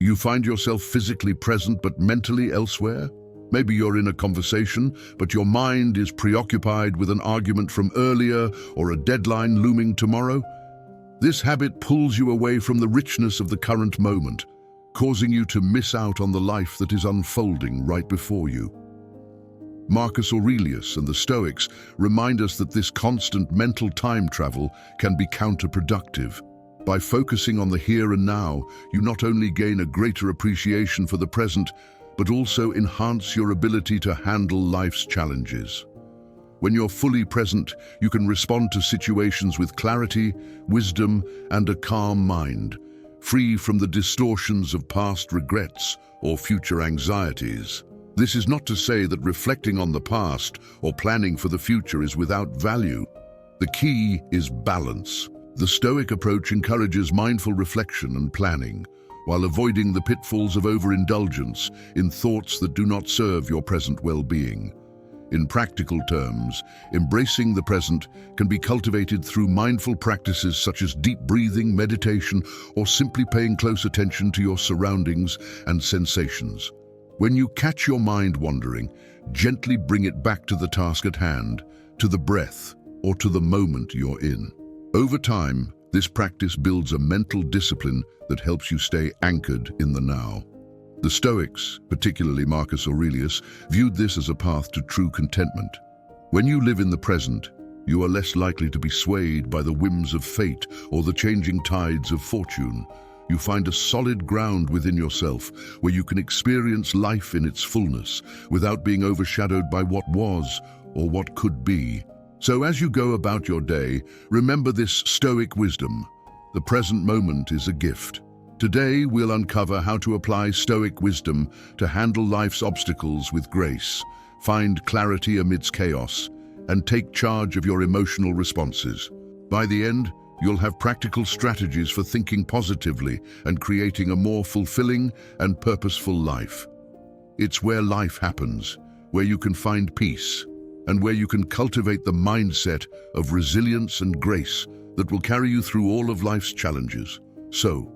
you find yourself physically present but mentally elsewhere? Maybe you're in a conversation, but your mind is preoccupied with an argument from earlier or a deadline looming tomorrow. This habit pulls you away from the richness of the current moment, causing you to miss out on the life that is unfolding right before you. Marcus Aurelius and the Stoics remind us that this constant mental time travel can be counterproductive. By focusing on the here and now, you not only gain a greater appreciation for the present, but also enhance your ability to handle life's challenges. When you're fully present, you can respond to situations with clarity, wisdom, and a calm mind, free from the distortions of past regrets or future anxieties. This is not to say that reflecting on the past or planning for the future is without value. The key is balance. The Stoic approach encourages mindful reflection and planning, while avoiding the pitfalls of overindulgence in thoughts that do not serve your present well-being. In practical terms, embracing the present can be cultivated through mindful practices such as deep breathing, meditation, or simply paying close attention to your surroundings and sensations. When you catch your mind wandering, gently bring it back to the task at hand, to the breath, or to the moment you're in. Over time, this practice builds a mental discipline that helps you stay anchored in the now. The Stoics, particularly Marcus Aurelius, viewed this as a path to true contentment. When you live in the present, you are less likely to be swayed by the whims of fate or the changing tides of fortune. You find a solid ground within yourself where you can experience life in its fullness without being overshadowed by what was or what could be. So as you go about your day, remember this Stoic wisdom. The present moment is a gift. Today, we'll uncover how to apply Stoic wisdom to handle life's obstacles with grace, find clarity amidst chaos, and take charge of your emotional responses. By the end, you'll have practical strategies for thinking positively and creating a more fulfilling and purposeful life. It's where life happens, where you can find peace, and where you can cultivate the mindset of resilience and grace that will carry you through all of life's challenges. So,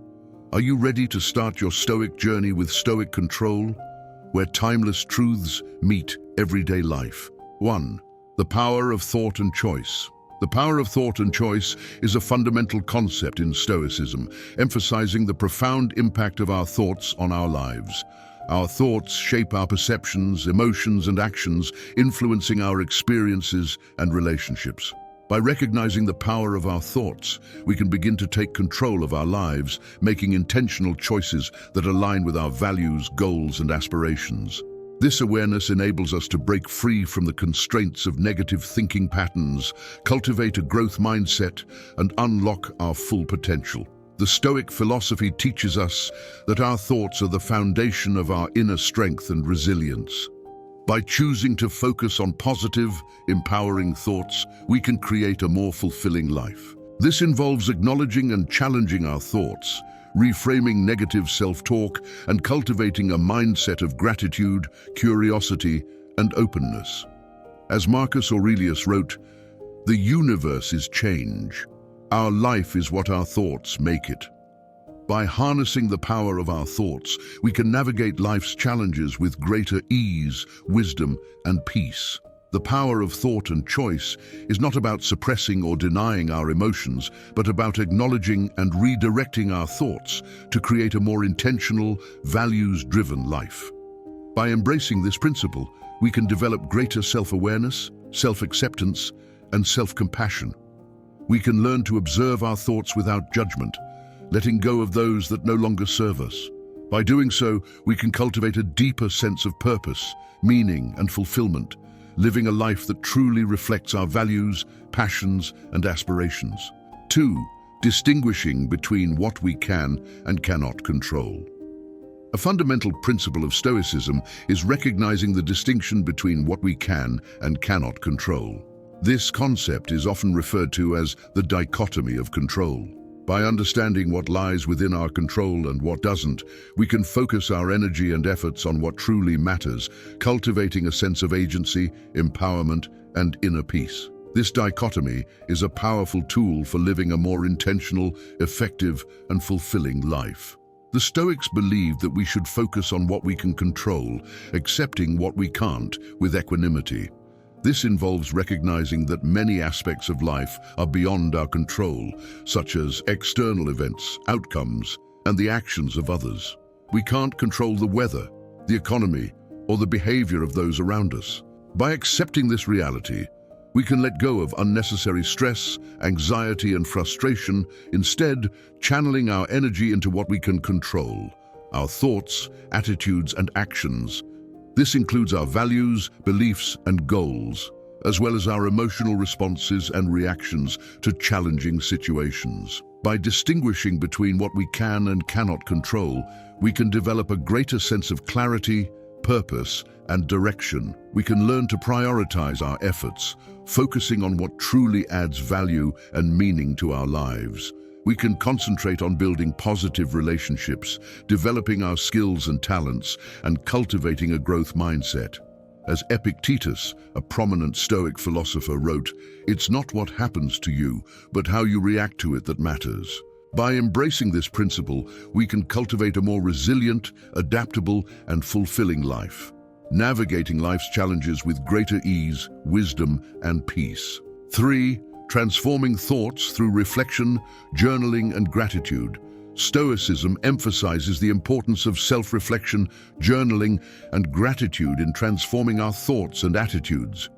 are you ready to start your Stoic journey with Stoic control, where timeless truths meet everyday life? 1. The power of thought and choice. The power of thought and choice is a fundamental concept in Stoicism, emphasizing the profound impact of our thoughts on our lives. Our thoughts shape our perceptions, emotions, and actions, influencing our experiences and relationships. By recognizing the power of our thoughts, we can begin to take control of our lives, making intentional choices that align with our values, goals, and aspirations. This awareness enables us to break free from the constraints of negative thinking patterns, cultivate a growth mindset, and unlock our full potential. The Stoic philosophy teaches us that our thoughts are the foundation of our inner strength and resilience. By choosing to focus on positive, empowering thoughts, we can create a more fulfilling life. This involves acknowledging and challenging our thoughts, reframing negative self-talk, and cultivating a mindset of gratitude, curiosity, and openness. As Marcus Aurelius wrote, "The universe is change. Our life is what our thoughts make it." By harnessing the power of our thoughts, we can navigate life's challenges with greater ease, wisdom, and peace. The power of thought and choice is not about suppressing or denying our emotions, but about acknowledging and redirecting our thoughts to create a more intentional, values-driven life. By embracing this principle, we can develop greater self-awareness, self-acceptance, and self-compassion. We can learn to observe our thoughts without judgment, letting go of those that no longer serve us. By doing so, we can cultivate a deeper sense of purpose, meaning, and fulfillment, living a life that truly reflects our values, passions, and aspirations. 2. Distinguishing between what we can and cannot control. A fundamental principle of Stoicism is recognizing the distinction between what we can and cannot control. This concept is often referred to as the dichotomy of control. By understanding what lies within our control and what doesn't, we can focus our energy and efforts on what truly matters, cultivating a sense of agency, empowerment, and inner peace. This dichotomy is a powerful tool for living a more intentional, effective, and fulfilling life. The Stoics believed that we should focus on what we can control, accepting what we can't with equanimity. This involves recognizing that many aspects of life are beyond our control, such as external events, outcomes, and the actions of others. We can't control the weather, the economy, or the behavior of those around us. By accepting this reality, we can let go of unnecessary stress, anxiety, and frustration, instead channeling our energy into what we can control: our thoughts, attitudes, and actions. This includes our values, beliefs, and goals, as well as our emotional responses and reactions to challenging situations. By distinguishing between what we can and cannot control, we can develop a greater sense of clarity, purpose, and direction. We can learn to prioritize our efforts, focusing on what truly adds value and meaning to our lives. We can concentrate on building positive relationships, developing our skills and talents, and cultivating a growth mindset. As Epictetus, a prominent Stoic philosopher, wrote, "It's not what happens to you, but how you react to it that matters." By embracing this principle, we can cultivate a more resilient, adaptable, and fulfilling life, navigating life's challenges with greater ease, wisdom, and peace. 3. Transforming thoughts through reflection, journaling, and gratitude. Stoicism emphasizes the importance of self-reflection, journaling, and gratitude in transforming our thoughts and attitudes.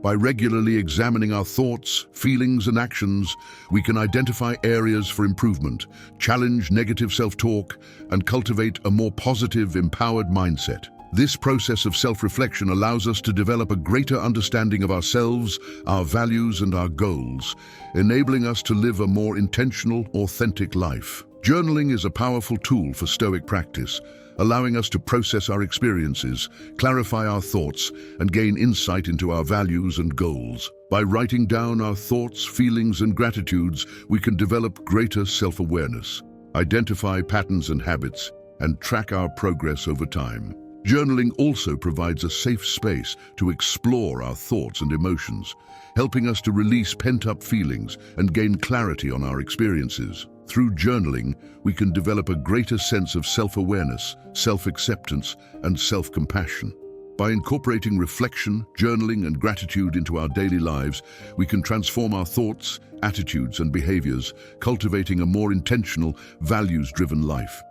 By regularly examining our thoughts, feelings, and actions, we can identify areas for improvement, challenge negative self-talk, and cultivate a more positive, empowered mindset. This process of self-reflection allows us to develop a greater understanding of ourselves, our values, and our goals, enabling us to live a more intentional, authentic life. Journaling is a powerful tool for Stoic practice, allowing us to process our experiences, clarify our thoughts, and gain insight into our values and goals. By writing down our thoughts, feelings, and gratitudes, we can develop greater self-awareness, identify patterns and habits, and track our progress over time. Journaling also provides a safe space to explore our thoughts and emotions, helping us to release pent-up feelings and gain clarity on our experiences. Through journaling, we can develop a greater sense of self-awareness, self-acceptance, and self-compassion. By incorporating reflection, journaling, and gratitude into our daily lives, we can transform our thoughts, attitudes, and behaviors, cultivating a more intentional, values-driven life.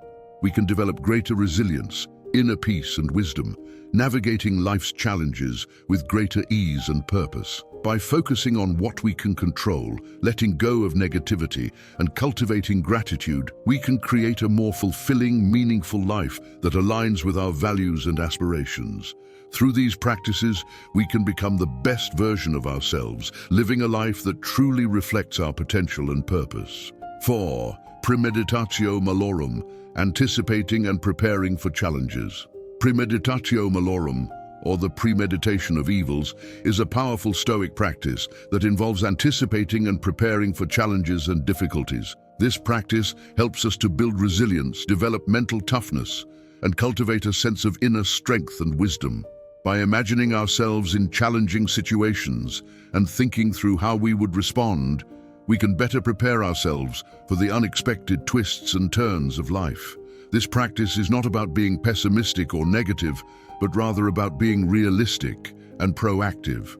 We can develop greater resilience, inner peace, and wisdom, navigating life's challenges with greater ease and purpose. By focusing on what we can control, letting go of negativity, and cultivating gratitude, we can create a more fulfilling, meaningful life that aligns with our values and aspirations. Through these practices, we can become the best version of ourselves, living a life that truly reflects our potential and purpose. 4. Premeditatio malorum, anticipating and preparing for challenges. Premeditatio malorum, or the premeditation of evils, is a powerful Stoic practice that involves anticipating and preparing for challenges and difficulties. This practice helps us to build resilience, develop mental toughness, and cultivate a sense of inner strength and wisdom. By imagining ourselves in challenging situations and thinking through how we would respond, we can better prepare ourselves for the unexpected twists and turns of life. This practice is not about being pessimistic or negative, but rather about being realistic and proactive.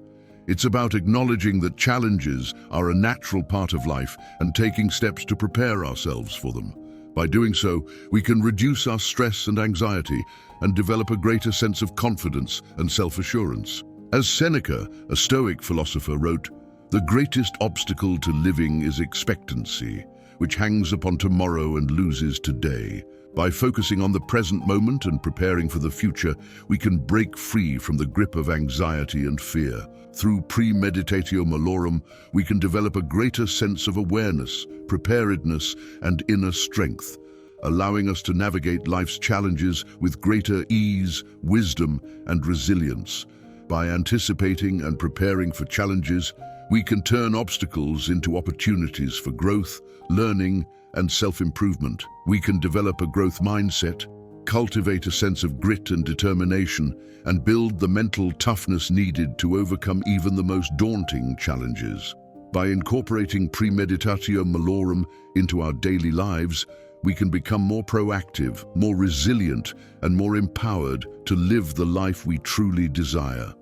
It's about acknowledging that challenges are a natural part of life and taking steps to prepare ourselves for them. By doing so, we can reduce our stress and anxiety and develop a greater sense of confidence and self-assurance. As Seneca, a Stoic philosopher, wrote, "The greatest obstacle to living is expectancy, which hangs upon tomorrow and loses today." By focusing on the present moment and preparing for the future, we can break free from the grip of anxiety and fear. Through premeditatio malorum, we can develop a greater sense of awareness, preparedness, and inner strength, allowing us to navigate life's challenges with greater ease, wisdom, and resilience. By anticipating and preparing for challenges, we can turn obstacles into opportunities for growth, learning, and self-improvement. We can develop a growth mindset, cultivate a sense of grit and determination, and build the mental toughness needed to overcome even the most daunting challenges. By incorporating premeditatio malorum into our daily lives, we can become more proactive, more resilient, and more empowered to live the life we truly desire.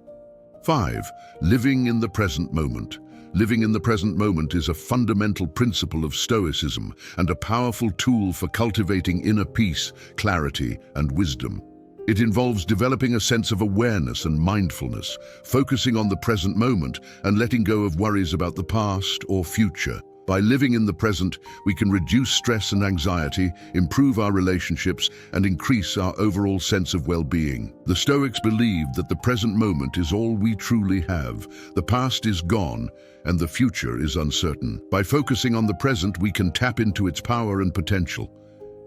5. Living in the present moment. Living in the present moment is a fundamental principle of Stoicism and a powerful tool for cultivating inner peace, clarity, and wisdom. It involves developing a sense of awareness and mindfulness, focusing on the present moment and letting go of worries about the past or future. By living in the present, we can reduce stress and anxiety, improve our relationships, and increase our overall sense of well-being. The Stoics believed that the present moment is all we truly have. The past is gone, and the future is uncertain. By focusing on the present, we can tap into its power and potential.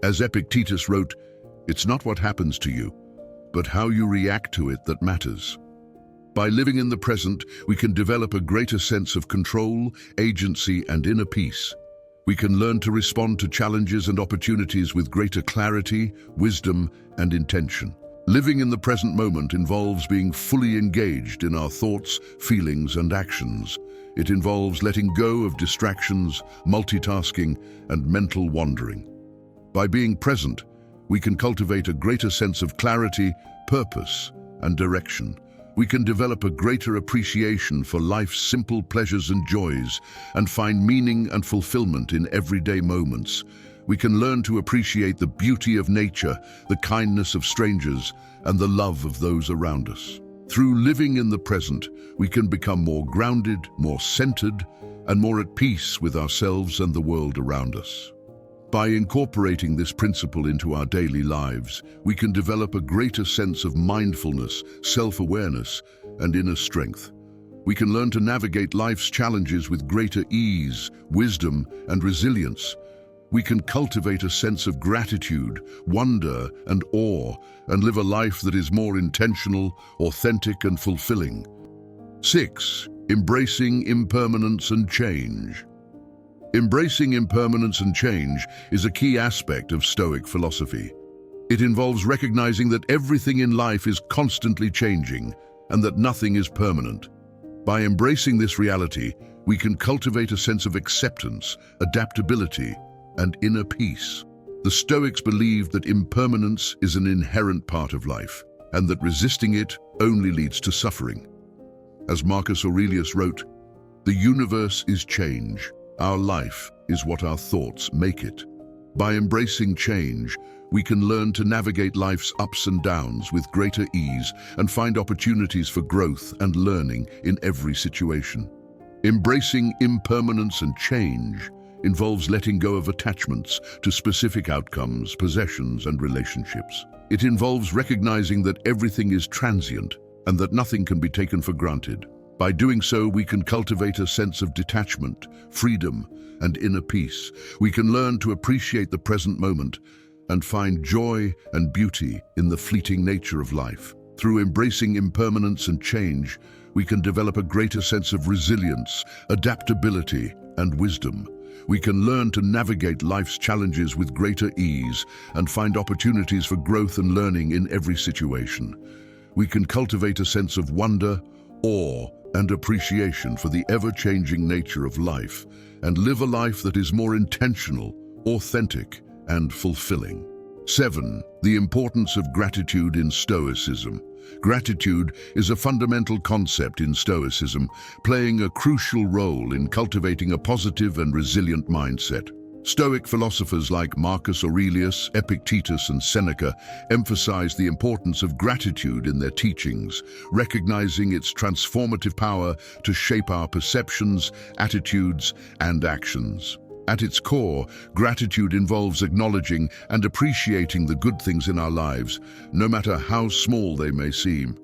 As Epictetus wrote, "It's not what happens to you, but how you react to it that matters." By living in the present, we can develop a greater sense of control, agency, and inner peace. We can learn to respond to challenges and opportunities with greater clarity, wisdom, and intention. Living in the present moment involves being fully engaged in our thoughts, feelings, and actions. It involves letting go of distractions, multitasking, and mental wandering. By being present, we can cultivate a greater sense of clarity, purpose, and direction. We can develop a greater appreciation for life's simple pleasures and joys and find meaning and fulfillment in everyday moments. We can learn to appreciate the beauty of nature, the kindness of strangers, and the love of those around us. Through living in the present, we can become more grounded, more centered, and more at peace with ourselves and the world around us. By incorporating this principle into our daily lives, we can develop a greater sense of mindfulness, self-awareness, and inner strength. We can learn to navigate life's challenges with greater ease, wisdom, and resilience. We can cultivate a sense of gratitude, wonder, and awe, and live a life that is more intentional, authentic, and fulfilling. 6. Embracing impermanence and change. Embracing impermanence and change is a key aspect of Stoic philosophy. It involves recognizing that everything in life is constantly changing and that nothing is permanent. By embracing this reality, we can cultivate a sense of acceptance, adaptability, and inner peace. The Stoics believed that impermanence is an inherent part of life and that resisting it only leads to suffering. As Marcus Aurelius wrote, "The universe is change. Our life is what our thoughts make it." By embracing change, we can learn to navigate life's ups and downs with greater ease and find opportunities for growth and learning in every situation. Embracing impermanence and change involves letting go of attachments to specific outcomes, possessions, and relationships. It involves recognizing that everything is transient and that nothing can be taken for granted. By doing so, we can cultivate a sense of detachment, freedom, and inner peace. We can learn to appreciate the present moment and find joy and beauty in the fleeting nature of life. Through embracing impermanence and change, we can develop a greater sense of resilience, adaptability, and wisdom. We can learn to navigate life's challenges with greater ease and find opportunities for growth and learning in every situation. We can cultivate a sense of wonder, awe, and appreciation for the ever-changing nature of life and live a life that is more intentional, authentic, and fulfilling. 7. The importance of gratitude in Stoicism. Gratitude is a fundamental concept in Stoicism, playing a crucial role in cultivating a positive and resilient mindset. Stoic philosophers like Marcus Aurelius, Epictetus, and Seneca emphasize the importance of gratitude in their teachings, recognizing its transformative power to shape our perceptions, attitudes, and actions. At its core, gratitude involves acknowledging and appreciating the good things in our lives, no matter how small they may seem.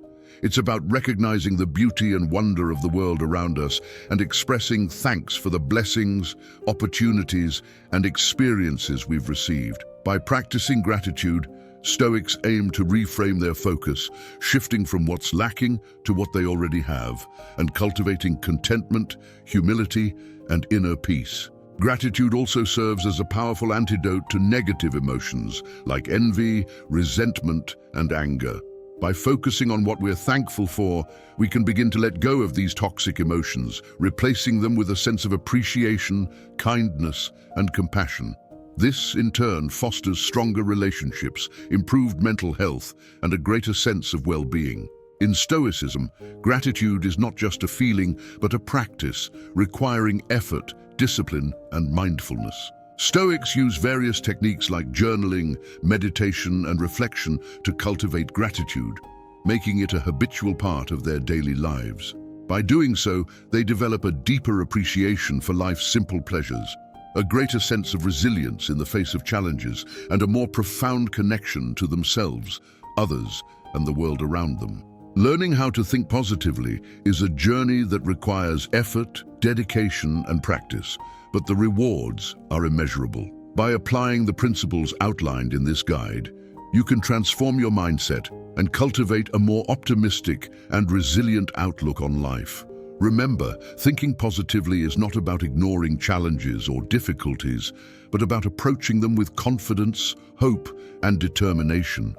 It's about recognizing the beauty and wonder of the world around us and expressing thanks for the blessings, opportunities, and experiences we've received. By practicing gratitude, Stoics aim to reframe their focus, shifting from what's lacking to what they already have, and cultivating contentment, humility, and inner peace. Gratitude also serves as a powerful antidote to negative emotions like envy, resentment, and anger. By focusing on what we're thankful for, we can begin to let go of these toxic emotions, replacing them with a sense of appreciation, kindness, and compassion. This, in turn, fosters stronger relationships, improved mental health, and a greater sense of well-being. In Stoicism, gratitude is not just a feeling, but a practice, requiring effort, discipline, and mindfulness. Stoics use various techniques like journaling, meditation, and reflection to cultivate gratitude, making it a habitual part of their daily lives. By doing so, they develop a deeper appreciation for life's simple pleasures, a greater sense of resilience in the face of challenges, and a more profound connection to themselves, others, and the world around them. Learning how to think positively is a journey that requires effort, dedication, and practice, but the rewards are immeasurable. By applying the principles outlined in this guide, you can transform your mindset and cultivate a more optimistic and resilient outlook on life. Remember, thinking positively is not about ignoring challenges or difficulties, but about approaching them with confidence, hope, and determination.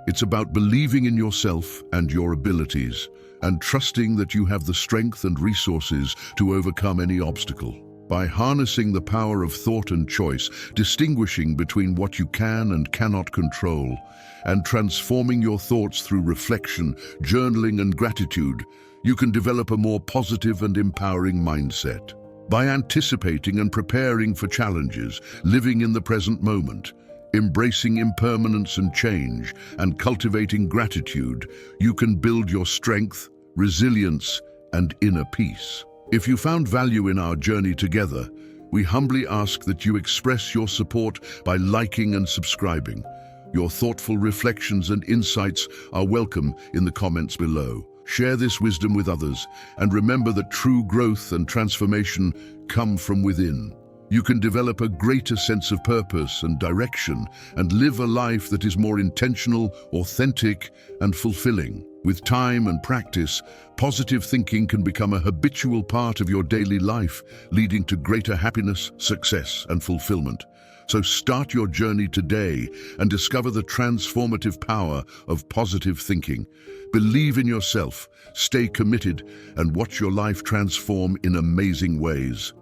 It's about believing in yourself and your abilities, and trusting that you have the strength and resources to overcome any obstacle. By harnessing the power of thought and choice, distinguishing between what you can and cannot control, and transforming your thoughts through reflection, journaling, and gratitude, you can develop a more positive and empowering mindset. By anticipating and preparing for challenges, living in the present moment, embracing impermanence and change, and cultivating gratitude, you can build your strength, resilience, and inner peace. If you found value in our journey together, we humbly ask that you express your support by liking and subscribing. Your thoughtful reflections and insights are welcome in the comments below. Share this wisdom with others, and remember that true growth and transformation come from within. You can develop a greater sense of purpose and direction, and live a life that is more intentional, authentic, and fulfilling. With time and practice, positive thinking can become a habitual part of your daily life, leading to greater happiness, success, and fulfillment. So start your journey today and discover the transformative power of positive thinking. Believe in yourself, stay committed, and watch your life transform in amazing ways.